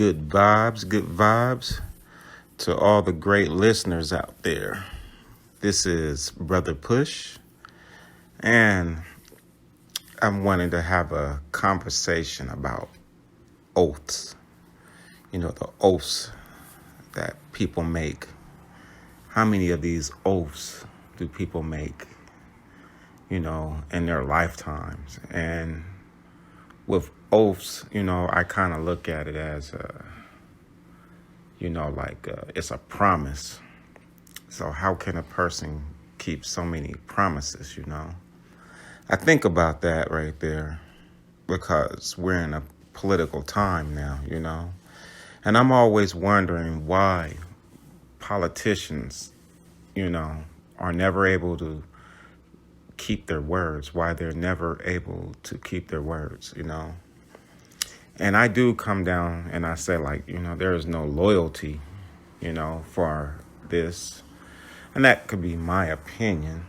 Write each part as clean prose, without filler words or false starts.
Good vibes to all the great listeners out there. This is Brother Push, and I'm wanting to have a conversation about oaths. You know, the oaths that people make. How many of these oaths do people make, in their lifetimes? And with oaths, I kind of look at it as it's a promise. So how can a person keep so many promises, I think about that right there because we're in a political time now, and I'm always wondering why politicians, are never able to keep their words, why they're never able to keep their words, And I do come down and I say, there is no loyalty, for this. And that could be my opinion.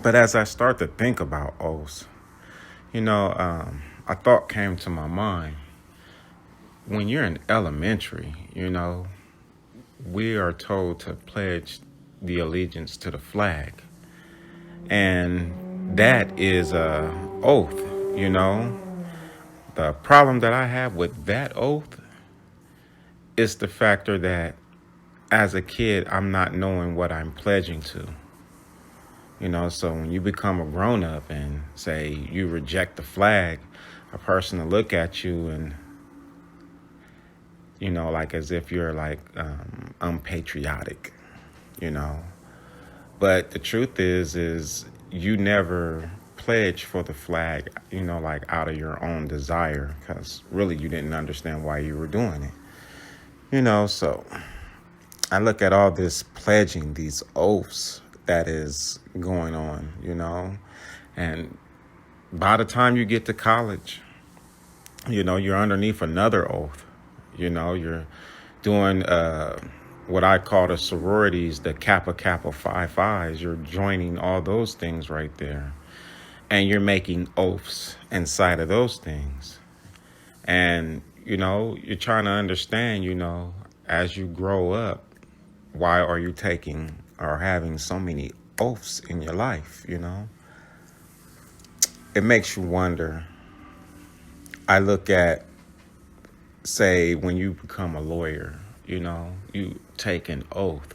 But as I start to think about oaths, a thought came to my mind. When you're in elementary, we are told to pledge the allegiance to the flag. And that is a oath, The problem that I have with that oath is the factor that as a kid, I'm not knowing what I'm pledging to. So when you become a grown up and say you reject the flag, a person will look at you and, as if you're unpatriotic, But the truth is you never pledge for the flag, out of your own desire, because really you didn't understand why you were doing it. So I look at all this pledging, these oaths that is going on, and by the time you get to college, you're underneath another oath. You're doing what I call the sororities, the Kappa Kappa Phi Phis. You're joining all those things right there. And you're making oaths inside of those things. And, you're trying to understand, as you grow up, why are you taking or having so many oaths in your life, It makes you wonder. I look at, say, when you become a lawyer, you take an oath.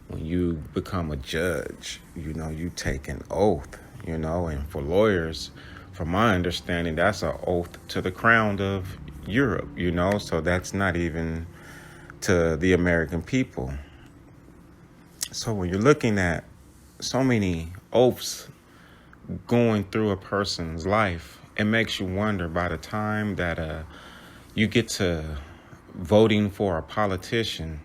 When you become a judge, you take an oath, and for lawyers, from my understanding, that's an oath to the crown of Europe, so that's not even to the American people. So when you're looking at so many oaths going through a person's life, it makes you wonder by the time that you get to voting for a politician,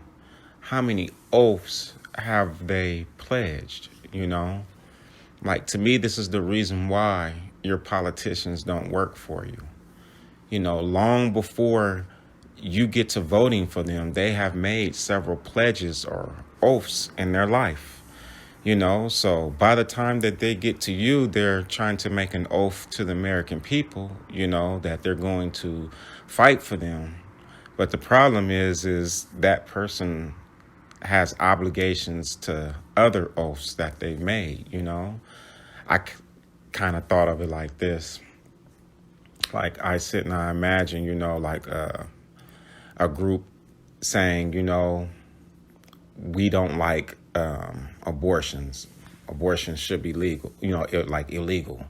how many oaths have they pledged, To me, this is the reason why your politicians don't work for you. Long before you get to voting for them, they have made several pledges or oaths in their life, So by the time that they get to you, they're trying to make an oath to the American people, that they're going to fight for them. But the problem is that person has obligations to other oaths that they've made, I kind of thought of it like this. Like I sit and I imagine, a group saying, we don't like abortions. Abortions should be legal, illegal,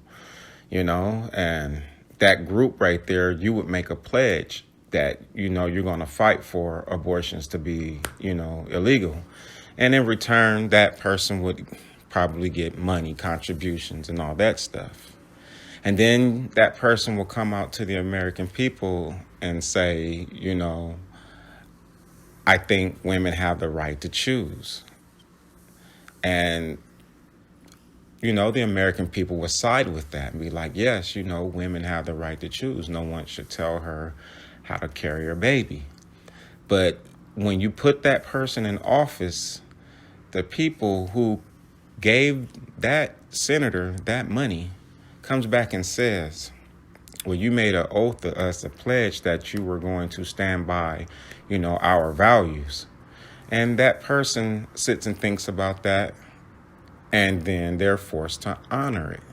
and that group right there, you would make a pledge that, you're going to fight for abortions to be, illegal. And in return, that person would probably get money, contributions, and all that stuff. And then that person will come out to the American people and say, I think women have the right to choose. And, the American people will side with that and be like, yes, women have the right to choose. No one should tell her how to carry her baby. But when you put that person in office, the people who gave that senator that money comes back and says, Well, you made an oath to us, a pledge that you were going to stand by, our values. And that person sits and thinks about that, and then they're forced to honor it.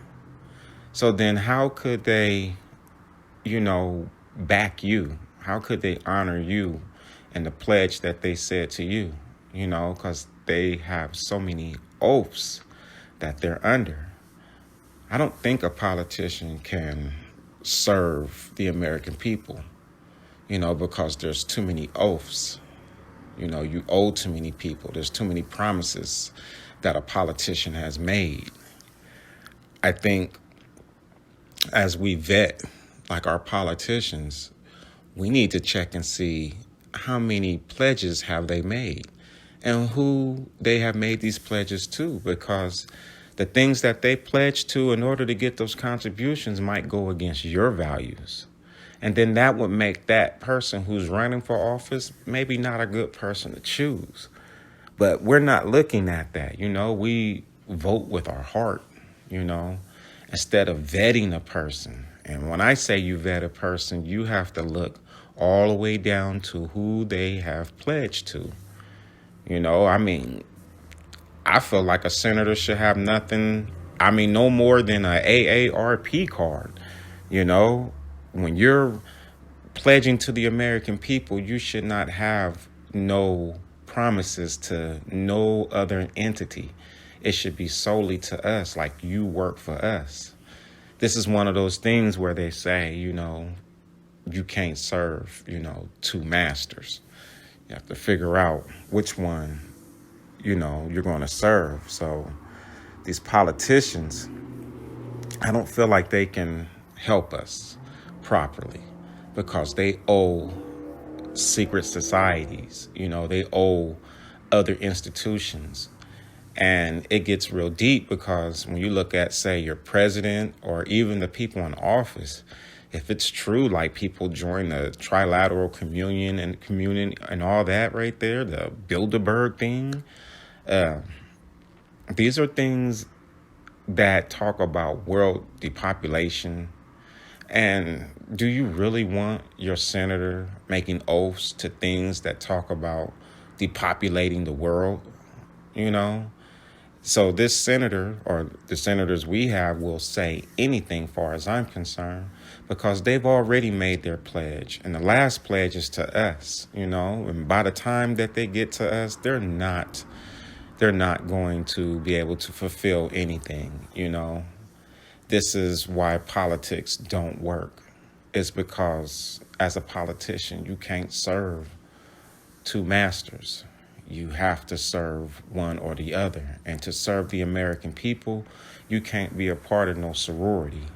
So then how could they, back you? How could they honor you and the pledge that they said to you? Because they have so many oaths that they're under. I don't think a politician can serve the American people, because there's too many oaths. You owe too many people. There's too many promises that a politician has made. I think as we vet, like our politicians, we need to check and see how many pledges have they made and who they have made these pledges to, because the things that they pledge to in order to get those contributions might go against your values. And then that would make that person who's running for office maybe not a good person to choose. But we're not looking at that. We vote with our heart, instead of vetting a person. And when I say you vet a person, you have to look all the way down to who they have pledged to. I feel like a senator should have no more than a AARP card. When you're pledging to the American people, you should not have no promises to no other entity. It should be solely to us, like you work for us. This is one of those things where they say, you can't serve, two masters. You have to figure out which one, you're going to serve. So these politicians, I don't feel like they can help us properly because they owe secret societies, they owe other institutions. And it gets real deep because when you look at, say, your president or even the people in office, if it's true, like people join the trilateral communion and all that right there, the Bilderberg thing, these are things that talk about world depopulation. And do you really want your senator making oaths to things that talk about depopulating the world, So this senator or the senators we have will say anything far as I'm concerned because they've already made their pledge. And the last pledge is to us, and by the time that they get to us, they're not going to be able to fulfill anything, This is why politics don't work. It's because as a politician, you can't serve two masters. You have to serve one or the other. And to serve the American people, you can't be a part of no sorority.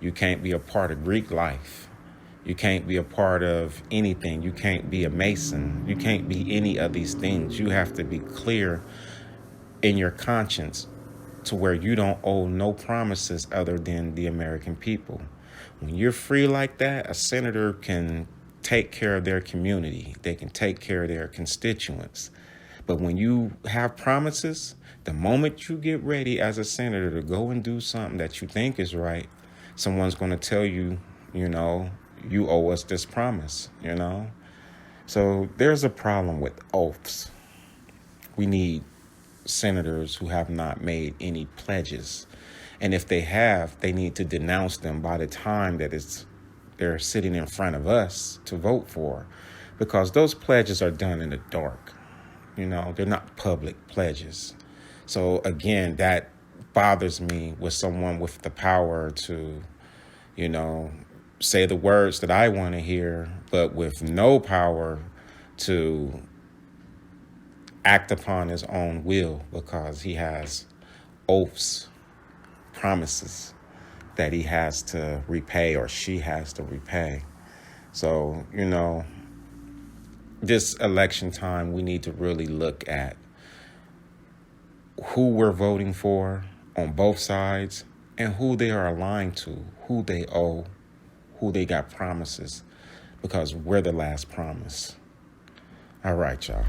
You can't be a part of Greek life. You can't be a part of anything. You can't be a Mason. You can't be any of these things. You have to be clear in your conscience to where you don't owe no promises other than the American people. When you're free like that, a senator can take care of their community. They can take care of their constituents. But when you have promises, the moment you get ready as a senator to go and do something that you think is right, someone's going to tell you, you owe us this promise, So there's a problem with oaths. We need senators who have not made any pledges. And if they have, they need to denounce them by the time that they're sitting in front of us to vote for, because those pledges are done in the dark. They're not public pledges. So again, that bothers me with someone with the power to, say the words that I want to hear, but with no power to act upon his own will because he has oaths, promises that he has to repay or she has to repay. So, this election time, we need to really look at who we're voting for on both sides and who they are aligned to, who they owe, who they got promises, because we're the last promise. All right, y'all.